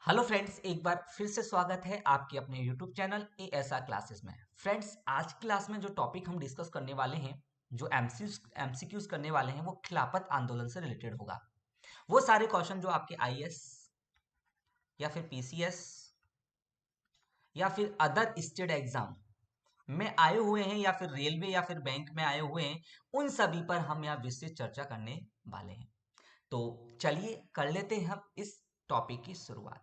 Hello friends, एक बार फिर से स्वागत है आपके अपने यूट्यूब चैनल एएसआर क्लासेस में। फ्रेंड्स, आज की क्लास में जो टॉपिक हम डिस्कस करने वाले हैं, जो एमसीक्यूज करने वाले हैं, वो खिलाफत आंदोलन से रिलेटेड होगा। वो सारे क्वेश्चन जो आपके आईएएस या फिर पीसीएस या फिर अदर स्टेट एग्जाम में आए हुए हैं या फिर रेलवे या फिर बैंक में आए हुए हैं, उन सभी पर हम यहाँ विस्तृत चर्चा करने वाले हैं। तो चलिए कर लेते हैं हम इस टॉपिक की शुरुआत।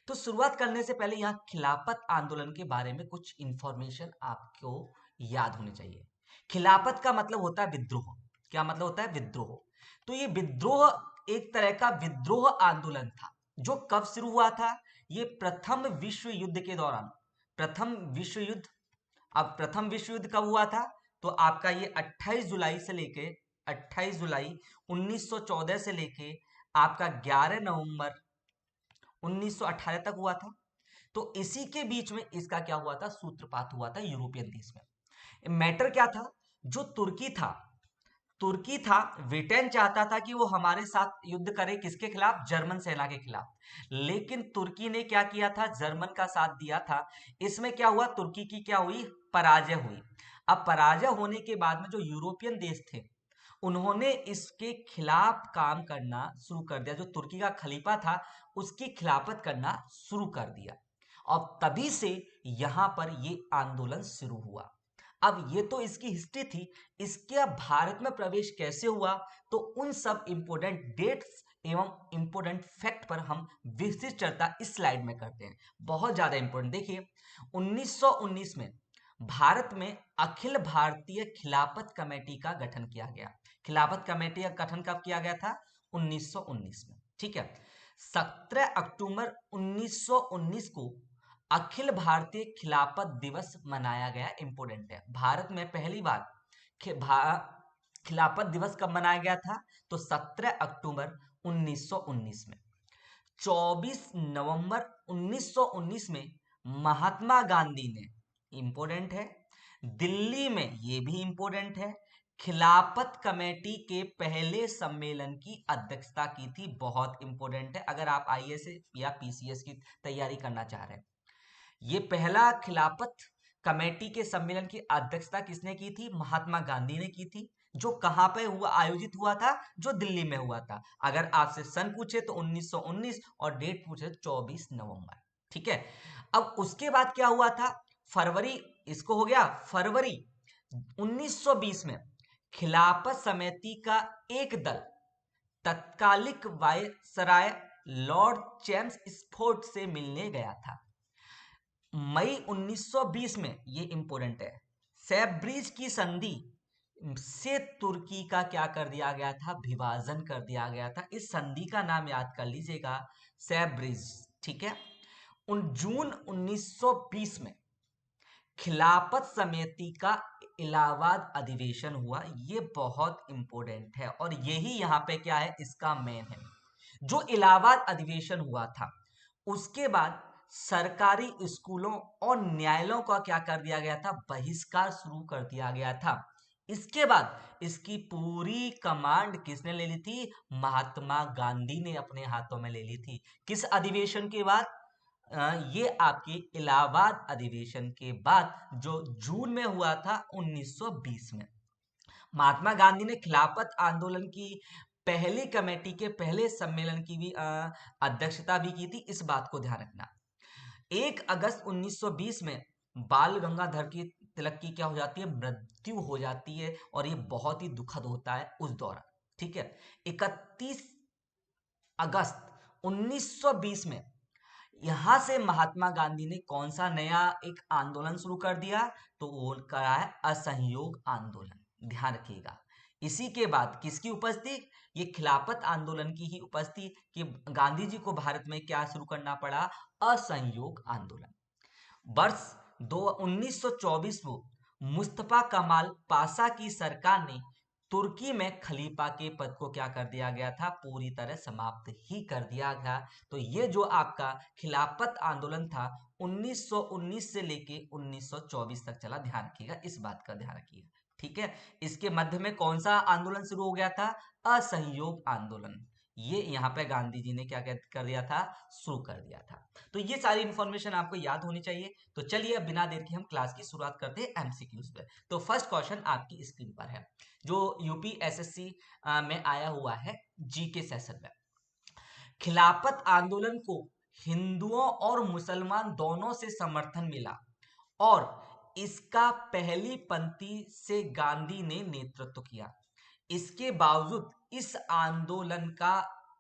तो शुरुआत करने से पहले यहाँ खिलाफत आंदोलन के बारे में कुछ इंफॉर्मेशन आपको याद होनी चाहिए। खिलाफत का मतलब होता है विद्रोह। क्या मतलब होता है? विद्रोह। तो ये विद्रोह एक तरह का विद्रोह आंदोलन था जो कब शुरू हुआ था? ये प्रथम विश्व युद्ध के दौरान। प्रथम विश्व युद्ध। अब प्रथम विश्व युद्ध कब हुआ था? तो आपका ये 28 जुलाई से लेके 28 जुलाई 1914 से लेके आपका 11 नवंबर 1918 तक हुआ था। तो इसी के बीच में इसका क्या हुआ था? सूत्रपात हुआ था यूरोपियन देश में। मैटर क्या था? जो तुर्की था, ब्रिटेन चाहता था कि वो हमारे साथ युद्ध करे। किसके खिलाफ? जर्मन सेना के खिलाफ। लेकिन तुर्की ने क्या किया था? जर्मन का साथ दिया था। इसमें क्या हुआ? तुर्की की क्या हुई? पराजय हुई। अब पराजय होने के बाद में जो यूरोपियन देश थे, उन्होंने इसके खिलाफ काम करना शुरू कर दिया। जो तुर्की का खलीफा था, उसकी खिलाफत करना शुरू कर दिया। और तभी से यहां पर ये आंदोलन शुरू हुआ। अब ये तो इसकी हिस्ट्री थी। इसके अब भारत में प्रवेश कैसे हुआ, तो उन सब इंपोर्टेंट डेट्स एवं इंपोर्टेंट फैक्ट पर हम विस्तृत चर्चा इस स्लाइड में करते हैं। बहुत ज्यादा इंपोर्टेंट। देखिए, 1919 में भारत में अखिल भारतीय खिलाफत कमेटी का गठन किया गया। खिलाफत कमेटी का गठन कब किया गया था? 1919 में। ठीक है। 17 अक्टूबर 1919 को अखिल भारतीय खिलाफत दिवस मनाया गया। इंपोर्टेंट है। भारत में पहली बार खिलाफत दिवस कब मनाया गया था? तो 17 अक्टूबर 1919 में। 24 नवंबर 1919 में महात्मा गांधी ने, इंपोर्टेंट है, दिल्ली में, ये भी इंपोर्टेंट है, खिलाफत कमेटी के पहले सम्मेलन की अध्यक्षता की थी। बहुत इंपोर्टेंट है अगर आप आईएएस या पीसीएस की तैयारी करना चाह रहे हैं। ये पहला खिलाफत कमेटी के सम्मेलन की अध्यक्षता किसने की थी? महात्मा गांधी ने की थी। जो कहां पे हुआ, आयोजित हुआ था? जो दिल्ली में हुआ था। अगर आपसे सन पूछे तो 1919 और डेट पूछे 24 नवंबर। ठीक है। अब उसके बाद क्या हुआ था? फरवरी, इसको हो गया फरवरी 1920 में खिलाफत समिति का एक दल तत्कालिक वायसराय लॉर्ड चेम्स स्फोर्ड से मिलने गया था। मई 1920 में, ये इंपोर्टेंट है, सैब्रिज की संधि से तुर्की का क्या कर दिया गया था? विभाजन कर दिया गया था। इस संधि का नाम याद कर लीजिएगा, सैब्रिज। ठीक है। जून 1920 में खिलाफत समिति का इलाहाबाद अधिवेशन हुआ। ये बहुत इंपॉर्टेंट है और यही यहाँ पे क्या है? इसका मेन है। जो इलाहाबाद अधिवेशन हुआ था, उसके बाद सरकारी स्कूलों और न्यायालयों का क्या कर दिया गया था? बहिष्कार शुरू कर दिया गया था। इसके बाद इसकी पूरी कमांड किसने ले ली थी? महात्मा गांधी ने अपने हाथों में ले ली थी। किस अधिवेशन के बाद? ये आपके इलाहाबाद अधिवेशन के बाद, जो जून में हुआ था 1920 में। महात्मा गांधी ने खिलाफत आंदोलन की पहली कमेटी के पहले सम्मेलन की भी अध्यक्षता भी की थी। इस बात को ध्यान रखना। 1 अगस्त 1920 में बाल गंगाधर की तिलक की क्या हो जाती है? मृत्यु हो जाती है और ये बहुत ही दुखद होता है उस दौरान। ठीक है। 31 अगस्त 1920 में यहां से महात्मा गांधी ने कौन सा नया एक आंदोलन शुरू कर दिया? तो वो करा है असहयोग आंदोलन। ध्यान रखिएगा। इसी के बाद किसकी उपस्थिति? ये खिलाफत आंदोलन की ही उपस्थिति कि गांधी जी को भारत में क्या शुरू करना पड़ा? असहयोग आंदोलन। वर्ष 1924 को मुस्तफा कमाल पाशा की सरकार ने तुर्की में खलीफा के पद को क्या कर दिया गया था? पूरी तरह समाप्त ही कर दिया गया। तो ये जो आपका खिलाफत आंदोलन था, 1919 से लेके 1924 तक चला। ध्यान रखिएगा, इस बात का ध्यान रखिएगा। ठीक है। इसके मध्य में कौन सा आंदोलन शुरू हो गया था? असहयोग आंदोलन। ये यहाँ पे गांधी जी ने क्या कर दिया था, शुरू कर दिया था। तो ये सारी इंफॉर्मेशन आपको याद होनी चाहिए। तो चलिए अब बिना देर के हम क्लास की शुरुआत करते हैं एमसीक्यूज पे। तो फर्स्ट क्वेश्चन आपकी स्क्रीन पर है, जो यूपीएसएससी में आया हुआ है जीके सेशन में। खिलाफत आंदोलन को हिंदुओं और मुसलमान दोनों से समर्थन मिला और इसका पहली पंक्ति से गांधी ने नेतृत्व किया। इसके बावजूद इस आंदोलन का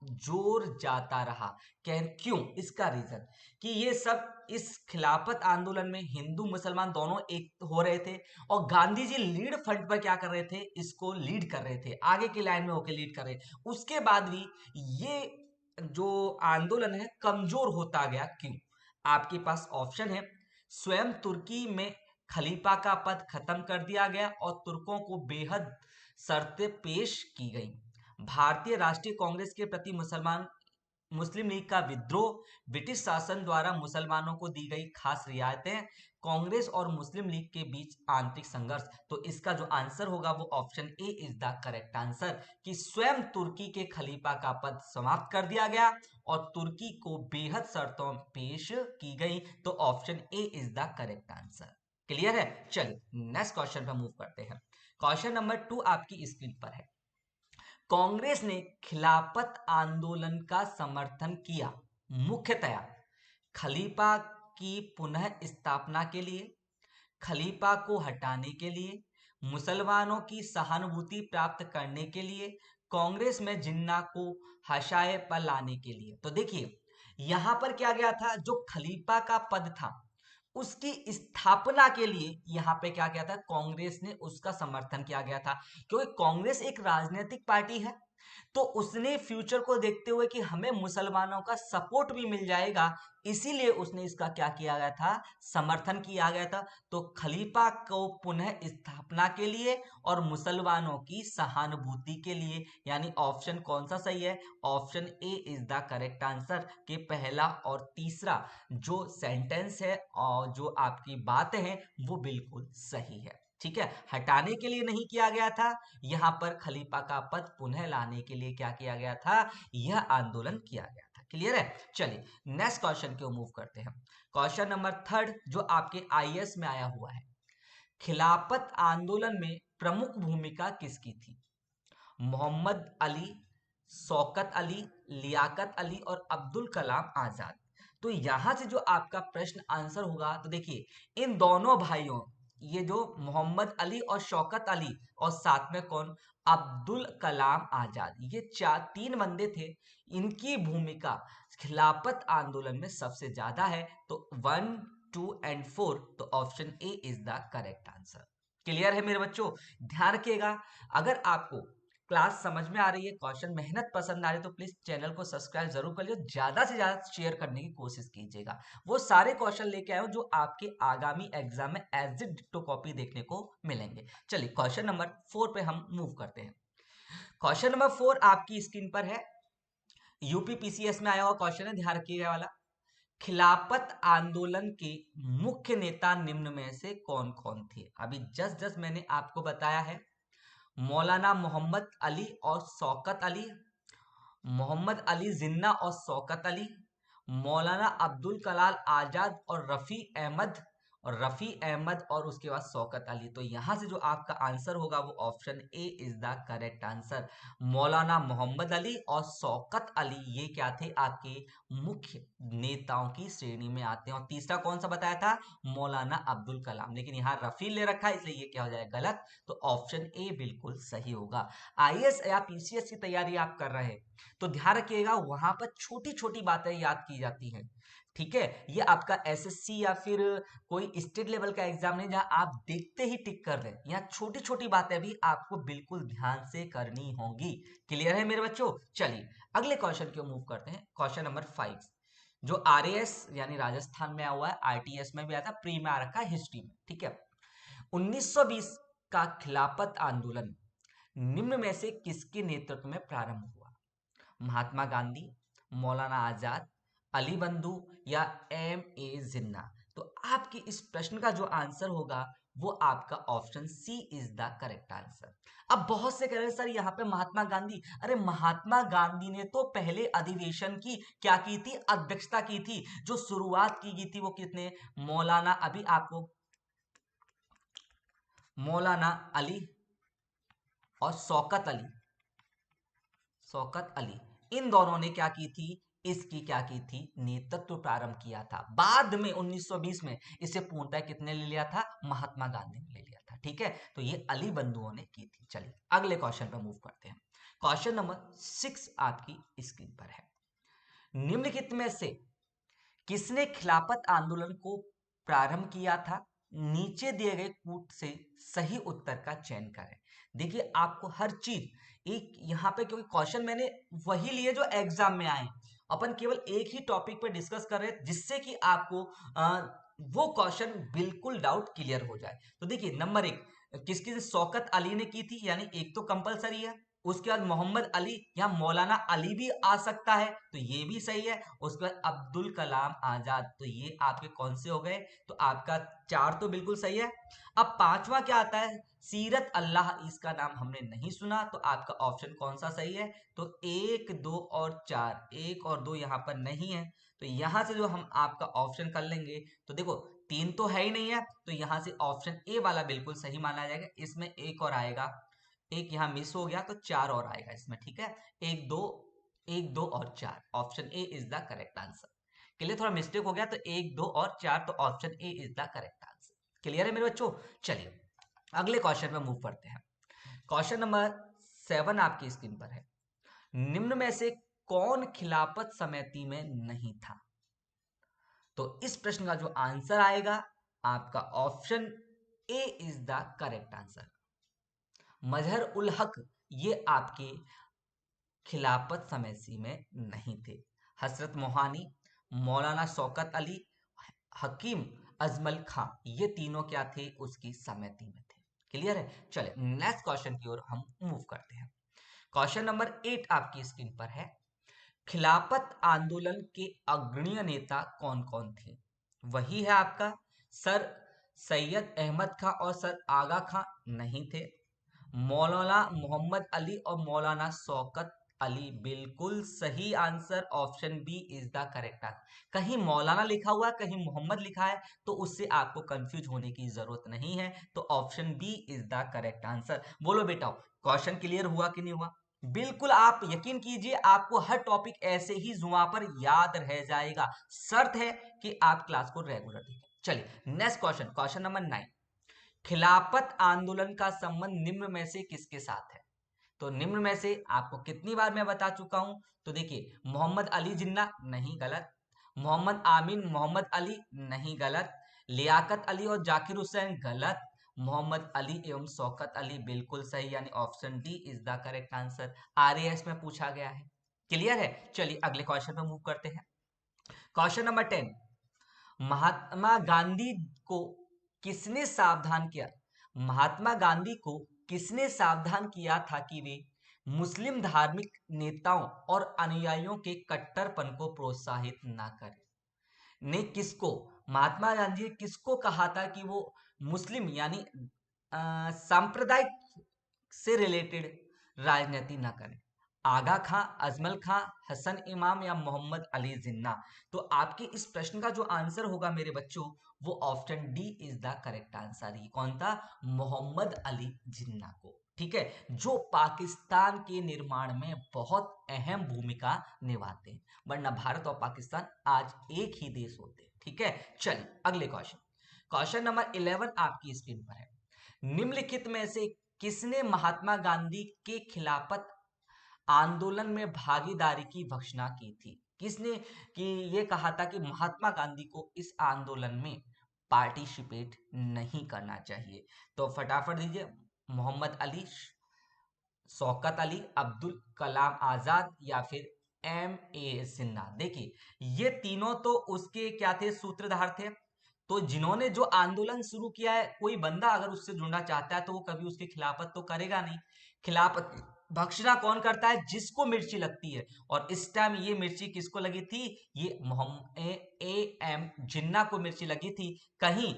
जोर जाता रहा। क्यों? इसका रीजन कि ये सब इस खिलाफत आंदोलन में हिंदू मुसलमान दोनों एक हो रहे थे और गांधी जी लीड फ्रंट पर क्या कर रहे थे, इसको लीड कर रहे थे, आगे की लाइन में होकर लीड कर रहे थे। उसके बाद भी ये जो आंदोलन है कमजोर होता गया। क्यों? आपके पास ऑप्शन है, स्वयं तुर्की में खलीफा का पद खत्म कर दिया गया और तुर्कों को बेहद शर्तें पेश की गई, भारतीय राष्ट्रीय कांग्रेस के प्रति मुस्लिम लीग का विद्रोह, ब्रिटिश शासन द्वारा मुसलमानों को दी गई खास रियायतें, कांग्रेस और मुस्लिम लीग के बीच आंतरिक संघर्ष। तो इसका जो आंसर होगा वो option A is the correct answer, कि स्वयं तुर्की के खलीफा का पद समाप्त कर दिया गया और तुर्की को बेहद शर्तों पेश की गई। तो option A is the correct answer. Clear है? चलिए नेक्स्ट क्वेश्चन पर मूव करते हैं। क्वेश्चन नंबर 2 आपकी स्क्रीन पर है। कांग्रेस ने खिलाफत आंदोलन का समर्थन किया मुख्यतया खलीफा की पुनः स्थापना के लिए, खलीफा को हटाने के लिए, मुसलमानों की सहानुभूति प्राप्त करने के लिए, कांग्रेस में जिन्ना को हशाए पर लाने के लिए। तो देखिए यहां पर क्या गया था, जो खलीफा का पद था उसकी स्थापना के लिए यहां पे क्या किया था, कांग्रेस ने उसका समर्थन किया गया था। क्योंकि कांग्रेस एक राजनीतिक पार्टी है, तो उसने फ्यूचर को देखते हुए कि हमें मुसलमानों का सपोर्ट भी मिल जाएगा, इसीलिए उसने इसका क्या किया गया था, समर्थन किया गया था। तो खलीफा को पुनः स्थापना के लिए और मुसलमानों की सहानुभूति के लिए, यानी ऑप्शन कौन सा सही है, option A is the correct answer, कि पहला और तीसरा जो सेंटेंस है और जो आपकी बातें हैं वो बिल्कुल सही है। ठीक है, हटाने के लिए नहीं किया गया था, यहां पर खलीफा का पद पुनः लाने के लिए क्या किया गया था, यह आंदोलन किया गया था। क्लियर है? चलिए नेक्स्ट क्वेश्चन को मूव करते हैं। क्वेश्चन नंबर 3 जो आपके आईएएस में आया हुआ है, खिलाफत आंदोलन में प्रमुख भूमिका किसकी थी? मोहम्मद अली, शौकत अली, लियाकत अली और अब्दुल कलाम आजाद। तो यहां से जो आपका प्रश्न आंसर होगा, तो देखिए इन दोनों भाइयों, ये जो मोहम्मद अली और शौकत अली और साथ में कौन, अब्दुल कलाम आजाद, ये तीन बंदे थे, इनकी भूमिका खिलाफत आंदोलन में सबसे ज्यादा है। तो 1, 2 एंड 4, तो option A is the correct answer. Clear है मेरे बच्चों? ध्यान रखिएगा, अगर आपको क्लास समझ में आ रही है, क्वेश्चन मेहनत पसंद आ रही है, तो प्लीज चैनल को सब्सक्राइब जरूर कर लीजिए, ज्यादा से ज्यादा शेयर करने की कोशिश कीजिएगा। वो सारे क्वेश्चन लेके आए हो जो आपके आगामी एग्जाम में एज ए डिक्टो कॉपी देखने को मिलेंगे। चलिए क्वेश्चन नंबर 4 पे हम मूव करते हैं। क्वेश्चन नंबर 4 आपकी स्क्रीन पर है, यूपी पीसीएस में आया हुआ क्वेश्चन है, ध्यान रखिएगा वाला। खिलाफत आंदोलन के मुख्य नेता निम्न में से कौन कौन थे? अभी जस्ट जस्ट मैंने आपको बताया है, मौलाना मोहम्मद अली और शौकत अली, मोहम्मद अली जिन्ना और शौकत अली, मौलाना अब्दुल कलाम आजाद और रफी अहमद और उसके बाद शौकत अली। तो यहां से जो आपका आंसर होगा वो option A is the correct answer, मौलाना मोहम्मद अली और शौकत अली, ये क्या थे, आपके मुख्य नेताओं की श्रेणी में आते हैं। और तीसरा कौन सा बताया था, मौलाना अब्दुल कलाम, लेकिन यहाँ रफी ले रखा है इसलिए ये क्या हो जाएगा, गलत। तो ऑप्शन ए बिल्कुल सही होगा। आईएएस या पीसीएस की तैयारी आप कर रहे हैं तो ध्यान रखिएगा, वहां पर छोटी छोटी बातें याद की जाती हैं। ठीक है, ये आपका एसएससी या फिर कोई स्टेट लेवल का एग्जाम नहीं जहां आप देखते ही टिक कर दें, यहाँ छोटी छोटी बातें भी आपको बिल्कुल ध्यान से करनी होंगी। क्लियर है मेरे बच्चों? चलिए अगले क्वेश्चन को मूव करते हैं। क्वेश्चन नंबर 5 जो आरएएस यानी राजस्थान में आया हुआ है, आरटीएस में भी आया था, प्री में आ रखा है, हिस्ट्री में। ठीक है, 1920 का खिलाफत आंदोलन निम्न में से किसके नेतृत्व में प्रारंभ हुआ? महात्मा गांधी, मौलाना आजाद, अली बंधु या एम ए जिन्ना। तो आपके इस प्रश्न का जो आंसर होगा वो आपका option C is the correct answer. अब बहुत से कह रहे हैं सर यहाँ पे महात्मा गांधी, अरे महात्मा गांधी ने तो पहले अधिवेशन की क्या की थी, अध्यक्षता की थी। जो शुरुआत की गई थी वो कितने, मौलाना, अभी आपको मौलाना अली और शौकत अली, शौकत अली, इन दोनों ने क्या की थी, इसकी क्या की थी, नेतृत्व प्रारंभ किया था। बाद में 1920 में इसे पूर्णतः कितने ले लिया था, महात्मा गांधी ने ले लिया था। ठीक है, तो ये अली बंधुओं ने की थी। चलिए अगले क्वेश्चन पर मूव करते हैं। क्वेश्चन नंबर 6 आपकी स्क्रीन पर है। निम्नलिखित में से किसने खिलाफत आंदोलन को प्रारंभ किया था, नीचे दिए गए कूट से सही उत्तर का चयन करें। देखिए आपको हर चीज एक यहाँ पे, क्योंकि क्वेश्चन मैंने वही लिए जो एग्जाम में आए, अपन केवल एक ही टॉपिक पर डिस्कस कर रहे हैं जिससे कि आपको वो क्वेश्चन बिल्कुल डाउट क्लियर हो जाए। तो देखिए नंबर 1 किसकी, शौकत अली ने की थी, यानी एक तो कंपलसरी है। उसके बाद मोहम्मद अली या मौलाना अली भी आ सकता है, तो ये भी सही है। उसके बाद अब्दुल कलाम आजाद, तो ये आपके कौन से हो गए, तो आपका 4 तो बिल्कुल सही है। अब 5वां क्या आता है, सीरत अल्लाह, इसका नाम हमने नहीं सुना, तो आपका ऑप्शन कौन सा सही है, तो 1 2 और 4, 1 और 2 यहाँ पर नहीं है, तो यहां से जो हम आपका ऑप्शन कर लेंगे, तो देखो 3 तो है ही नहीं है, तो यहां से ऑप्शन ए वाला बिल्कुल सही माना जाएगा। इसमें एक और आएगा, एक यहाँ मिस हो गया, तो 4 और आएगा इसमें। ठीक है, 1 2, 1 2 और 4, option A is the correct answer. Clear, थोड़ा मिस्टेक हो गया, तो 1 2 और 4, तो option A is the correct answer. Clear है मेरे बच्चों। चलिए अगले क्वेश्चन पे मूव करते हैं। क्वेश्चन नंबर 7 आपकी स्क्रीन पर है। निम्न में से कौन खिलाफत समिति में नहीं था, तो इस प्रश्न का जो आंसर आएगा आपका option A is the correct answer. Mazhar ul Haq ये आपके खिलाफत समिति में नहीं थे। हजरत मोहानी, मौलाना शौकत अली, हकीम अजमल खां, ये तीनों क्या थे, उसकी समिति में थे। क्लियर है। चले नेक्स्ट क्वेश्चन की ओर हम मूव करते हैं। क्वेश्चन नंबर 8 आपकी स्क्रीन पर है। खिलाफत आंदोलन के अग्रणी नेता कौन कौन थे, वही है आपका सर सैयद अहमद खां और सर आगा खां नहीं थे। मौलाना मोहम्मद अली और मौलाना शौकत अली, बिल्कुल सही answer, option B is the correct answer. कहीं मौलाना लिखा हुआ है, कहीं मोहम्मद लिखा है, तो उससे आपको कंफ्यूज होने की जरूरत नहीं है, तो option B is the correct answer. बोलो बेटा, क्वेश्चन क्लियर हुआ कि नहीं हुआ। बिल्कुल, आप यकीन कीजिए आपको हर टॉपिक ऐसे ही जुआ पर याद रह जाएगा, शर्त है कि आप क्लास को रेगुलर देखें। चलिए नेक्स्ट क्वेश्चन, क्वेश्चन नंबर 9। खिलाफत आंदोलन का संबंध निम्न में से किसके साथ है, तो निम्न में से आपको कितनी बार मैं बता चुका हूं, तो देखिए मोहम्मद अली जिन्ना नहीं, गलत। मोहम्मद आमीन मोहम्मद अली नहीं, गलत। लियाकत अली और जाकिर हुसैन, गलत। मोहम्मद अली एवं शौकत अली, बिल्कुल सही, यानी option D is the correct answer. RAS में पूछा गया है। क्लियर है। चलिए अगले क्वेश्चन पे मूव करते हैं। Question number 10। महात्मा गांधी को किसने सावधान किया, महात्मा गांधी को किसने सावधान किया था कि वे मुस्लिम धार्मिक नेताओं और अनुयायियों के कट्टरपन को प्रोत्साहित ना करें, ने किसको, महात्मा गांधी ने किसको कहा था कि वो मुस्लिम यानी सांप्रदायिक से रिलेटेड राजनीति ना करें, आगा खां, अजमल खां, हसन इमाम या मोहम्मद अली जिन्ना। तो आपके इस प्रश्न का जो आंसर होगा मेरे बच्चों, वो option D is the correct answer. ये कौन था, मोहम्मद अली जिन्ना को। ठीक है, जो पाकिस्तान के निर्माण में बहुत अहम भूमिका निभाते हैं, वरना भारत और पाकिस्तान आज एक ही देश होते। ठीक है, चलिए अगले क्वेश्चन, क्वेश्चन नंबर 11 आपकी स्क्रीन पर है। निम्नलिखित में से किसने महात्मा गांधी के खिलाफत आंदोलन में भागीदारी की घोषणा की थी, किसने कि ये कहा था कि महात्मा गांधी को इस आंदोलन में पार्टिसिपेट नहीं करना चाहिए, तो फटाफट दीजिए, मोहम्मद अली, शौकत अली, अब्दुल कलाम आजाद या फिर M.A. सिन्हा। देखिए ये तीनों तो उसके क्या थे, सूत्रधार थे। तो जिन्होंने जो आंदोलन शुरू किया है, कोई बंदा अगर उससे जुड़ना चाहता है तो वो कभी उसकी खिलाफत तो करेगा नहीं। खिलाफत भक्षणा कौन करता है, जिसको मिर्ची लगती है, और इस टाइम ये मिर्ची किसको लगी थी, ये मोहम्मद A.M. जिन्ना को मिर्ची लगी थी। कहीं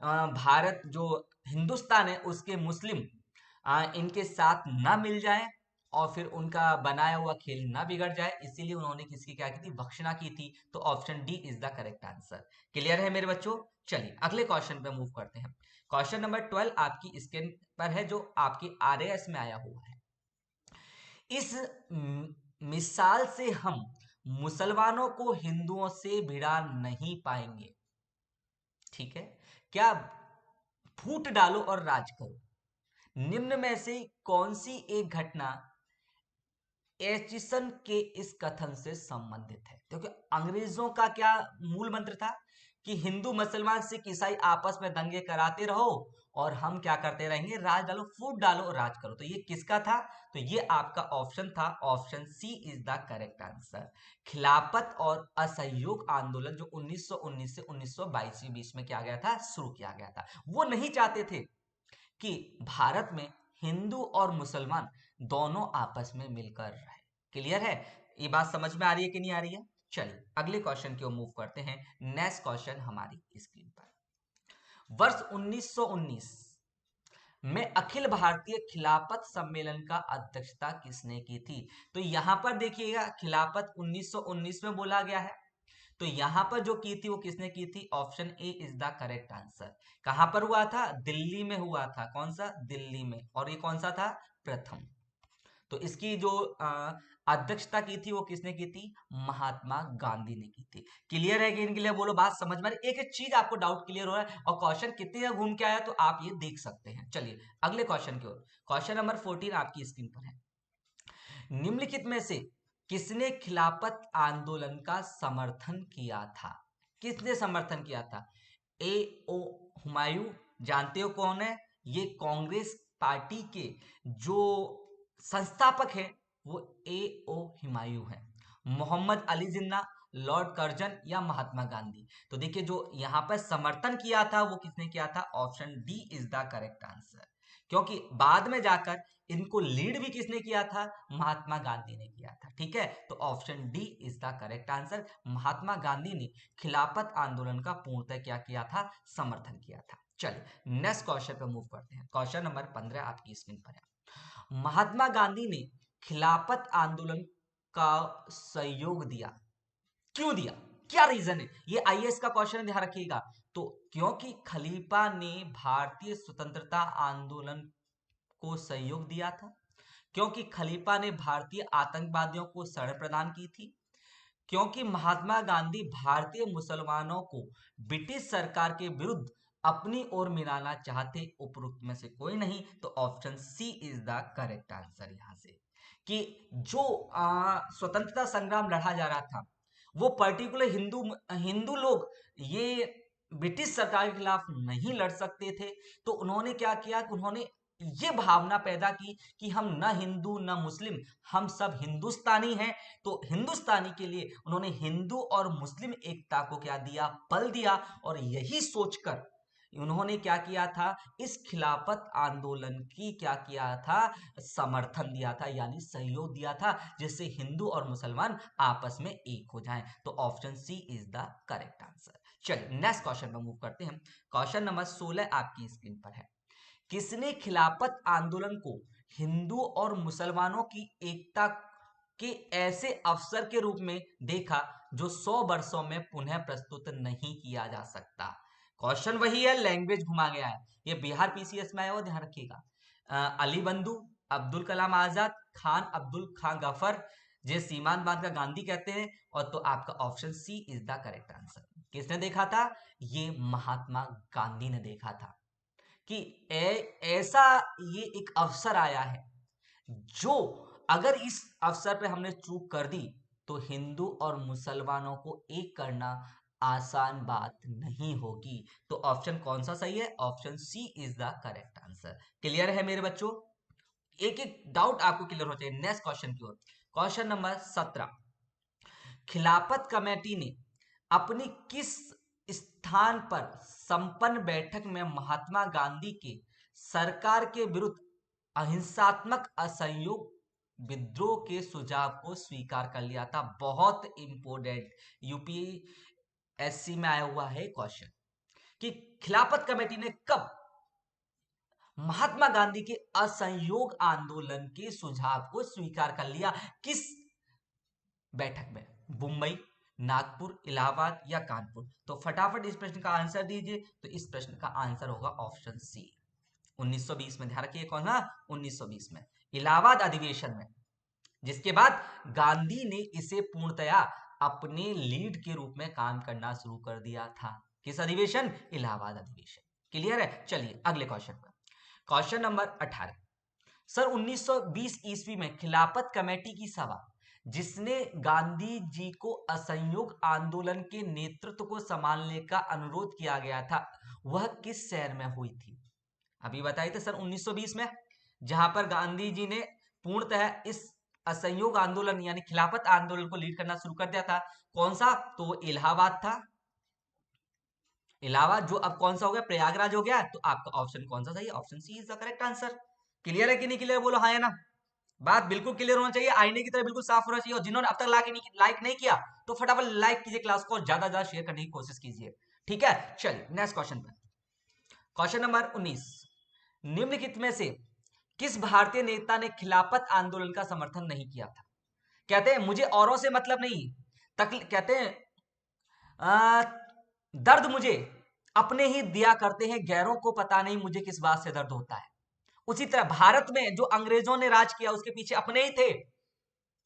भारत जो हिंदुस्तान है उसके मुस्लिम इनके साथ ना मिल जाए और फिर उनका बनाया हुआ खेल ना बिगड़ जाए, इसीलिए उन्होंने किसकी क्या की थी, भक्षणा की थी। तो option D is the correct answer. Clear है मेरे बच्चों? चलिए अगले क्वेश्चन पे मूव करते हैं। क्वेश्चन नंबर 12 आपकी स्क्रीन पर है, जो आपकी आरएएस में आया हुआ है। इस मिसाल से हम मुसलमानों को हिंदुओं से भिड़ा नहीं पाएंगे। ठीक है, क्या फूट डालो और राज करो निम्न में से कौन सी एक घटना एचिसन के इस कथन से संबंधित है? क्योंकि अंग्रेजों का क्या मूल मंत्र था कि हिंदू मुसलमान सिख ईसाई आपस में दंगे कराते रहो और हम क्या करते रहेंगे, राज डालो, फूट डालो और राज करो। तो ये किसका था? तो ये आपका ऑप्शन था, option C is the correct answer. Khilafat और असहयोग आंदोलन जो 1919 से 1922 के बीच में किया गया था, शुरू किया गया था। वो नहीं चाहते थे कि भारत में हिंदू और मुसलमान दोनों आपस में मिलकर रहे। क्लियर है? ये बात समझ में आ रही है कि नहीं आ रही है? चलिए अगले क्वेश्चन की ओर मूव करते हैं। नेक्स्ट क्वेश्चन हमारी स्क्रीन पर, वर्ष 1919 में अखिल भारतीय खिलाफत सम्मेलन का अध्यक्षता किसने की थी? तो यहां पर देखिएगा खिलाफत 1919 में बोला गया है, तो यहां पर जो की थी वो किसने की थी? Option A is the correct answer. कहां पर हुआ था? दिल्ली में हुआ था। कौन सा? दिल्ली में। और ये कौन सा था? प्रथम। तो इसकी जो अध्यक्षता की थी वो किसने की थी? महात्मा गांधी ने की थी। क्लियर है कि इनके लिए? बोलो बात समझ में? एक एक चीज आपको डाउट क्लियर हो रहा है और क्वेश्चन कितने जगह घूम के आया तो आप ये देख सकते हैं। चलिए अगले क्वेश्चन की ओर। क्वेश्चन नंबर 14 आपकी स्क्रीन पर है। निम्नलिखित में से किसने खिलाफत आंदोलन का समर्थन किया था? किसने समर्थन किया था? ए ओ हुमायूं। जानते हो कौन है? ये कांग्रेस पार्टी के जो संस्थापक है वो ए ओ हुमायूं है। मोहम्मद अली जिन्ना, लॉर्ड कर्जन या महात्मा गांधी? तो देखिए जो यहां पर समर्थन किया था वो किसने किया था? Option D is the correct answer. क्योंकि बाद में जाकर इनको लीड भी किसने किया था? महात्मा गांधी ने किया था। ठीक है, तो option D is the correct answer. Mahatma Gandhi ने खिलाफत आंदोलन का पूर्णतः क्या किया था? समर्थन किया था। चलिए नेक्स्ट क्वेश्चन पे मूव करते हैं। क्वेश्चन नंबर 15 आपकी स्क्रीन पर है। महात्मा गांधी ने खिलाफत आंदोलन का सहयोग दिया, क्यों दिया? क्या रीजन है? ये आईएएस का क्वेश्चन है, ध्यान रखिएगा। तो क्योंकि खलीफा ने भारतीय स्वतंत्रता आंदोलन को सहयोग दिया था, क्योंकि खलीफा ने भारतीय आतंकवादियों को शरण प्रदान की थी, क्योंकि महात्मा गांधी भारतीय मुसलमानों को ब्रिटिश सरकार के विरुद्ध अपनी ओर मिलाना चाहते। उपरोक्त में से कोई नहीं। तो option C is the correct answer. यहां से कि जो स्वतंत्रता संग्राम लड़ा जा रहा था वो पर्टिकुलर हिंदू हिंदू लोग ये ब्रिटिश सरकार के खिलाफ नहीं लड़ सकते थे। तो उन्होंने क्या किया कि उन्होंने ये भावना पैदा की कि हम न हिंदू न मुस्लिम, हम सब हिंदुस्तानी हैं। तो हिंदुस्तानी के लिए उन्होंने हिंदू और मुस्लिम एकता को क्या दिया? बल दिया। और यही सोचकर उन्होंने क्या किया था? इस खिलाफत आंदोलन की क्या किया था? समर्थन दिया था, यानी सहयोग दिया था, जिससे हिंदू और मुसलमान आपस में एक हो जाएं। तो option C is the correct answer. चलिए नेक्स्ट क्वेश्चन पर मूव करते हैं। क्वेश्चन नंबर 16 आपकी स्क्रीन पर है। किसने खिलाफत आंदोलन को हिंदू और मुसलमानों की एकता के ऐसे अवसर के रूप में देखा जो 100 वर्षों में पुनः प्रस्तुत नहीं किया जा सकता? क्वेश्चन वही है, लैंग्वेज घुमा गया है। ये बिहार पीसीएस में आया हुआ, ध्यान रखिएगा। अली बंधु, अब्दुल कलाम आजाद, खान अब्दुल खान गफर, जे सीमांत बांध का गांधी कहते हैं। और तो आपका option C is the correct answer. किसने देखा था? ये महात्मा गांधी ने देखा था कि ऐसा ये एक अवसर आया है जो अगर इस अवसर पे हमने चूक कर दी तो हिंदू और मुसलमानों को एक करना आसान बात नहीं होगी। तो ऑप्शन कौन सा सही है? Option C is the correct answer. Clear है मेरे बच्चों? एक एक डाउट आपको क्लियर हो जाए। नेक्स्ट क्वेश्चन की ओर। Question number 17। खिलाफत कमेटी ने अपनी किस स्थान पर संपन्न बैठक में महात्मा गांधी के सरकार के विरुद्ध अहिंसात्मक असहयोग विद्रोह के सुझाव को स्वीकार कर लिया था? बहुत इंपोर्टेंट यूपीएससी में आया हुआ है क्वेश्चन कि खिलाफत कमेटी ने कब महात्मा गांधी के असहयोग आंदोलन के सुझाव को स्वीकार कर लिया? किस बैठक में? मुंबई, नागपुर, इलाहाबाद या कानपुर? तो फटाफट इस प्रश्न का आंसर दीजिए। तो इस प्रश्न का आंसर होगा ऑप्शन सी, 1920 में। ध्यान रखिए कौन सा? 1920 में इलाहाबाद अधिवेशन में, जिसके बाद गांधी ने इसे पूर्णतया अपने लीड के रूप में काम करना शुरू कर दिया था। किस अधिवेशन? इलाहाबाद अधिवेशन। क्लियर है? चलिए अगले क्वेश्चन पर। Question number 18। सर 1920 ईस्वी में खिलाफत कमेटी की सभा जिसने गांधी जी को असहयोग आंदोलन के नेतृत्व को संभालने का अनुरोध किया गया था, वह किस शहर में हुई थी? अभी बताइए थे सर 1920 में, जहां पर गांधी जी ने पूर्णतः इस असहयोग आंदोलन यानी खिलाफत आंदोलन को लीड करना शुरू कर दिया था। कौन सा? तो वो इलाहाबाद था। इलाहाबाद जो अब कौन सा हो गया? प्रयागराज हो गया। तो आपका ऑप्शन कौन सा सही है? Option C is the correct answer. Clear है कि नहीं क्लियर? बोलो हाँ या ना। बात बिल्कुल क्लियर होना चाहिए, आईने की तरह बिल्कुल साफ होना चाहिए। और जिन्होंने अब तक लाइक नहीं किया तो फटाफट लाइक कीजिए क्लास को और ज्यादा ज्यादा शेयर करने की कोशिश कीजिए। ठीक है, चलिए नेक्स्ट क्वेश्चन पर। Question number 19। निम्नलिखित में से किस भारतीय नेता ने खिलाफत आंदोलन का समर्थन नहीं किया था? कहते हैं मुझे औरों से मतलब नहीं, कहते हैं दर्द मुझे अपने ही दिया करते हैं, गैरों को पता नहीं मुझे किस बात से दर्द होता है। उसी तरह भारत में जो अंग्रेजों ने राज किया उसके पीछे अपने ही थे,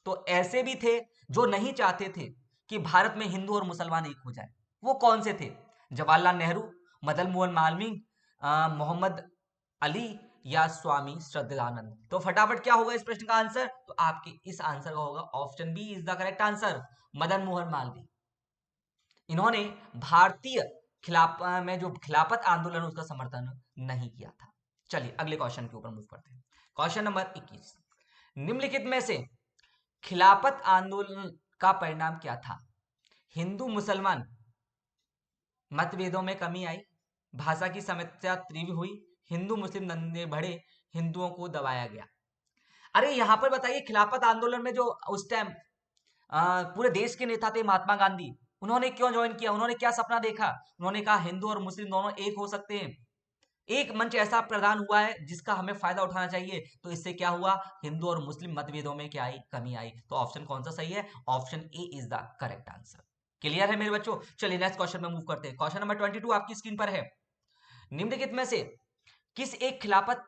तो ऐसे भी थे जो नहीं चाहते थे कि भारत में हिंदू और मुसलमान एक हो जाए। वो कौन से थे? जवाहरलाल नेहरू, मदन मोहन मालवीय, मोहम्मद अली या स्वामी श्रद्धानंद? तो फटाफट क्या होगा इस प्रश्न का आंसर? तो आपके इस आंसर का होगा option B is the correct answer, Madan Mohan Malviya. इन्होंने भारतीय में जो खिलाफत आंदोलन उसका समर्थन नहीं किया था। चलिए अगले क्वेश्चन के ऊपर मूव करते हैं। Question number 21। निम्नलिखित में से खिलाफत आंदोलन का परिणाम क्या था? हिंदू मुसलमान मतभेदों में कमी आई, भाषा की समस्या तीव्र हुई, हिंदू मुस्लिम दंगे बढ़े, हिंदुओं को दबाया गया। अरे यहां पर बताइए, खिलाफत आंदोलन में जो उस टाइम पूरे देश के नेता थे महात्मा गांधी, उन्होंने क्यों ज्वाइन किया? उन्होंने क्या सपना देखा? उन्होंने कहा हिंदू और मुस्लिम दोनों एक हो सकते हैं, एक मंच ऐसा प्रदान हुआ है जिसका हमें फायदा उठाना चाहिए। तो इससे क्या हुआ? हिंदू और मुस्लिम मतभेदों में क्या आई? कमी आई। तो ऑप्शन कौन सा सही है? Option A is the correct answer. Clear है मेरे बच्चों? चलिए नेक्स्ट क्वेश्चन में मूव करते हैं। क्वेश्चन नंबर 22 आपकी स्क्रीन पर है। निम्नलिखित में से किस एक खिलाफत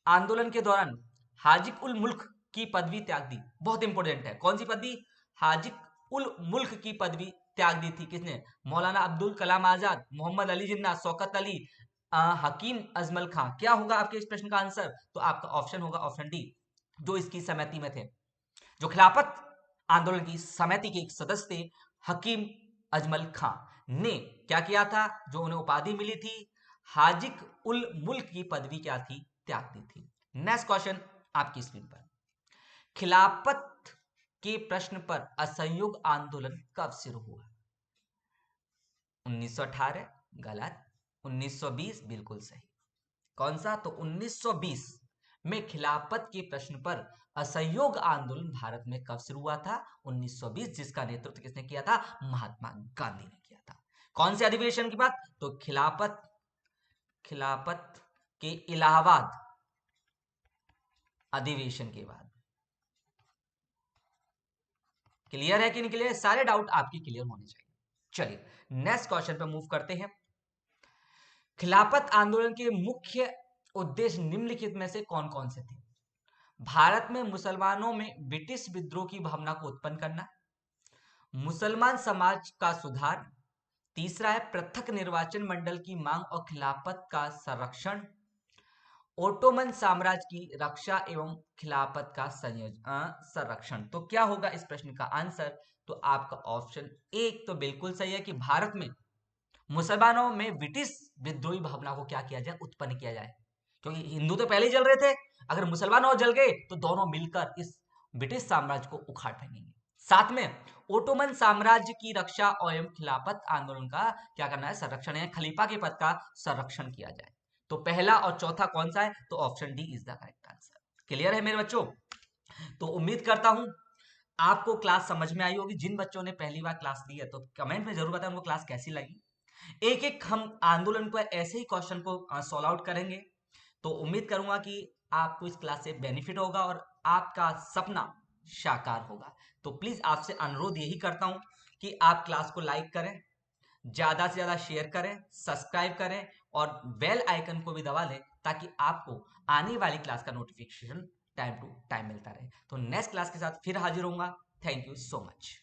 आंदोलन के दौरान हाजिक उल मुल्क की पदवी त्याग दी? बहुत इंपॉर्टेंट है। कौन सी पदवी? हाजिक उल मुल्क की पदवी त्याग दी थी। किसने? मौलाना अब्दुल कलाम आजाद, मोहम्मद अली जिन्ना, शौकत अली, हकीम अजमल खां। क्या होगा आपके इस प्रश्न का आंसर? तो आपका ऑप्शन होगा ऑप्शन डी, जो इसकी समिति में थे, जो खिलाफत आंदोलन की समिति के एक सदस्य थे, हकीम अजमल खां ने क्या किया था? जो उन्हें उपाधि मिली थी हाजिक उल मुल्क की पदवी क्या थी? त्याग दी थी। नेक्स्ट क्वेश्चन आपकी स्क्रीन पर। खिलाफत के प्रश्न पर असहयोग आंदोलन कब शुरू हुआ? 1918 गलत, 1920 बिल्कुल सही। कौन सा? तो 1920 में खिलाफत के प्रश्न पर असहयोग आंदोलन भारत में कब शुरू हुआ था? 1920, जिसका नेतृत्व किसने किया था? महात्मा गांधी ने किया था। कौन से अधिवेशन की बात? तो खिलाफत के इलाहाबाद अधिवेशन के बाद। क्लियर है कि नहीं क्लियर? सारे डाउट आपके क्लियर होने चाहिए। चलिए नेक्स्ट क्वेश्चन पे मूव करते हैं। खिलाफत आंदोलन के मुख्य उद्देश्य निम्नलिखित में से कौन कौन से थे? भारत में मुसलमानों में ब्रिटिश विद्रोह की भावना को उत्पन्न करना, मुसलमान समाज का सुधार, तीसरा है पृथक निर्वाचन मंडल की मांग और खिलाफत का संरक्षण, ओटोमन साम्राज्य की रक्षा एवं खिलाफत का संरक्षण। तो क्या होगा इस प्रश्न का आंसर? तो आपका ऑप्शन एक तो बिल्कुल सही है कि भारत में मुसलमानों में ब्रिटिश विद्रोही भावना को क्या किया जाए? उत्पन्न किया जाए। क्योंकि हिंदू तो पहले ही जल रहे थे, अगर मुसलमान और जल गए तो दोनों मिलकर इस ब्रिटिश साम्राज्य को उखाड़ फेंकेंगे। साथ में ओटोमन साम्राज्य की रक्षा एवं खिलाफत आंदोलन का क्या करना है? संरक्षण है, खलीफा के पद का संरक्षण किया जाए। तो पहला और चौथा कौन सा है? तो option D is the correct answer. Clear है मेरे बच्चों? तो उम्मीद करता हूं आपको क्लास समझ में आई होगी। जिन बच्चों ने पहली बार क्लास ली है तो कमेंट में जरूर बताएं उनको क्लास कैसी लगी। एक एक हम आंदोलन पर ऐसे ही क्वेश्चन को सॉल्व आउट करेंगे। तो उम्मीद करूंगा कि आपको इस क्लास से बेनिफिट होगा और आपका सपना साकार होगा। तो प्लीज आपसे अनुरोध यही करता हूं कि आप क्लास को लाइक करें, ज्यादा से ज्यादा शेयर करें, सब्सक्राइब करें और बेल आइकन को भी दबा लें ताकि आपको आने वाली क्लास का नोटिफिकेशन टाइम टू टाइम मिलता रहे। तो नेक्स्ट क्लास के साथ फिर हाजिर होऊंगा। Thank you so much.